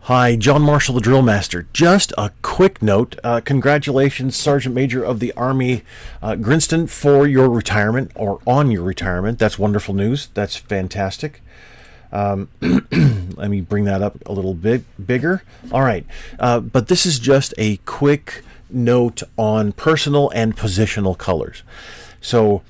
Hi, John Marshall, the DrillMaster. Just a quick note. Congratulations, Sergeant Major of the Army Grinston, for your retirement, or on your retirement. That's wonderful news. That's fantastic. Let me bring that up a little bit bigger. All right. But this is just a quick note on personal and positional colors. So,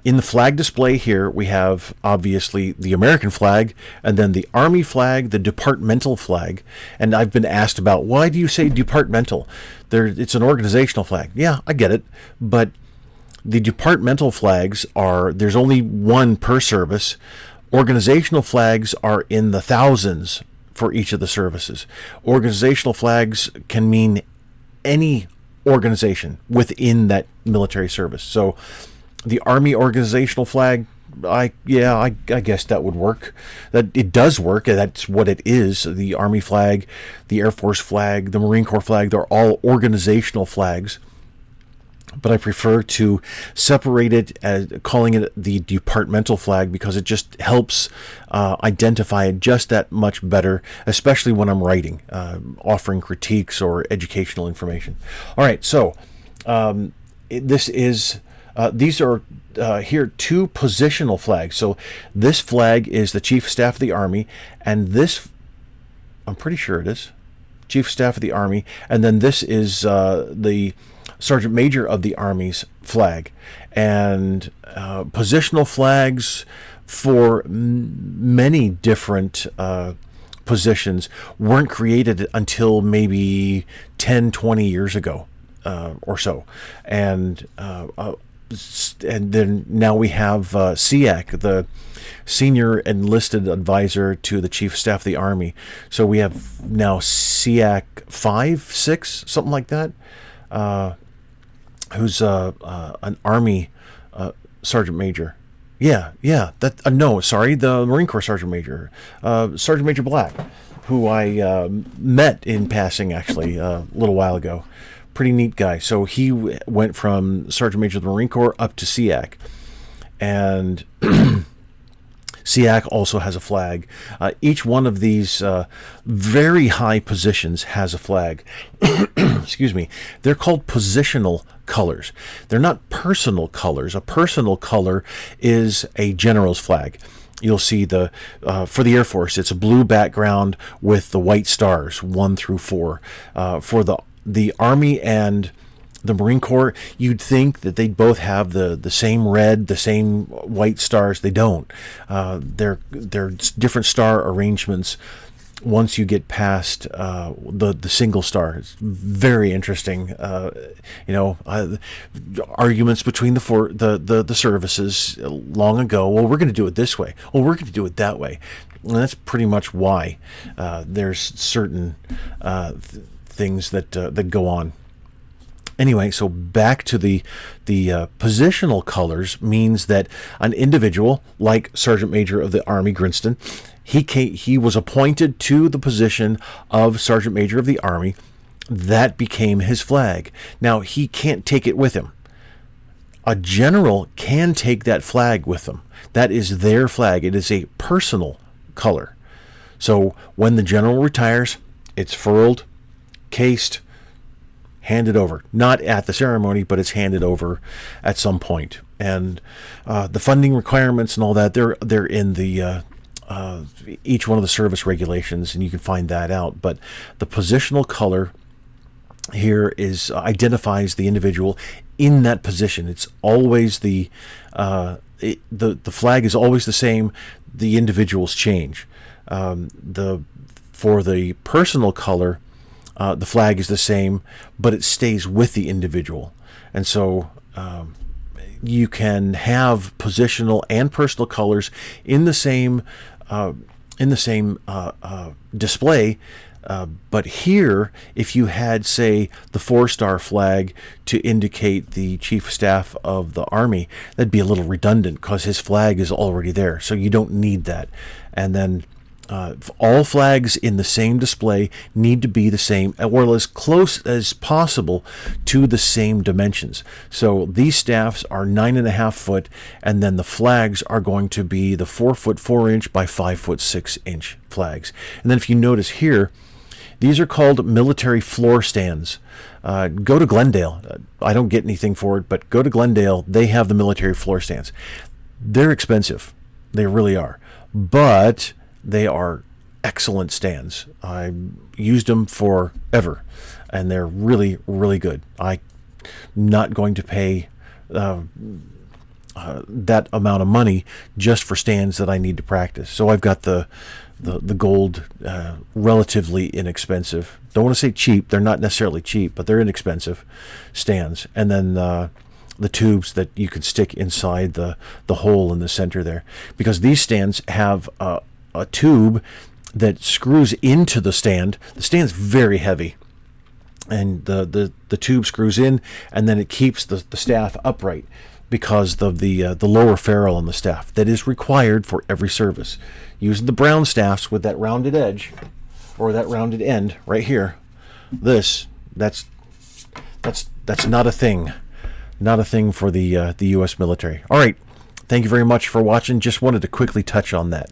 in the flag display here, we have obviously the American flag, and then the Army flag, the departmental flag. And I've been asked about, why do you say departmental? It's an organizational flag. Yeah, I get it. But the departmental flags there's only one per service. Organizational flags are in the thousands for each of the services. Organizational flags can mean any organization within that military service. So the Army organizational flag, I guess that would work. That it does work. That's what it is. The Army flag, the Air Force flag, the Marine Corps flag, they're all organizational flags. But I prefer to separate it as calling it the departmental flag, because it just helps identify it just that much better, especially when I'm writing, offering critiques or educational information. All right, so these are here two positional flags. So this flag is the Chief of Staff of the Army, and this, I'm pretty sure it is, Chief of Staff of the Army, and then this is the Sergeant Major of the Army's flag. And positional flags for many different positions weren't created until maybe 10, 20 years ago or so. And then now we have SEAC, the Senior Enlisted Advisor to the Chief of Staff of the Army. So we have now SEAC 5, 6, something like that, who's an Army Sergeant Major. The Marine Corps Sergeant Major, Sergeant Major Black, who I met in passing actually a little while ago. Pretty neat guy. So he went from Sergeant Major of the Marine Corps up to SEAC, and SEAC also has a flag. Each one of these very high positions has a flag. Excuse me. They're called positional colors. They're not personal colors. A personal color is a general's flag. You'll see for the Air Force, it's a blue background with the white stars, 1 through 4. For the Army and the Marine Corps, you'd think that they'd both have the same red, the same white stars. They don't. They're different star arrangements once you get past the single star. It's very interesting. Arguments between the services long ago. Well, we're going to do it this way. Well, we're going to do it that way. And that's pretty much why there's certain things that go on. Anyway, so back to the positional colors means that an individual like Sergeant Major of the Army Grinston, he was appointed to the position of Sergeant Major of the Army. That became his flag. Now, he can't take it with him. A general can take that flag with them. That is their flag. It is a personal color. So when the general retires, it's furled, cased, handed over. Not at the ceremony, but it's handed over at some point. And the funding requirements and all that, they're in the each one of the service regulations, and you can find that out. But the positional color here identifies the individual in that position. It's always the flag is always the same. The individuals change. For the personal color, the flag is the same, but it stays with the individual. And so you can have positional and personal colors in the same display. But here, if you had, say, the 4-star flag to indicate the Chief of Staff of the Army, that'd be a little redundant because his flag is already there. So you don't need that. And then All flags in the same display need to be the same, or as close as possible to the same dimensions. So these staffs are 9.5 foot, and then the flags are going to be the 4 foot 4 inch by 5 foot 6 inch flags. And then if you notice here, these are called military floor stands. Go to Glendale. I don't get anything for it, but go to Glendale. They have the military floor stands. They're expensive. They really are. But they are excellent stands. I used them forever, and they're really, really good. I'm not going to pay that amount of money just for stands that I need to practice. So I've got the gold, relatively inexpensive. Don't want to say cheap. They're not necessarily cheap, but they're inexpensive stands. And then the tubes that you could stick inside the hole in the center there, because these stands have a tube that screws into the stand. The stand's very heavy, and the tube screws in, and then it keeps the staff upright because of the lower ferrule on the staff that is required for every service. Using the brown staffs with that rounded edge or that rounded end right here, that's not a thing. Not a thing for the U.S. military. All right. Thank you very much for watching. Just wanted to quickly touch on that.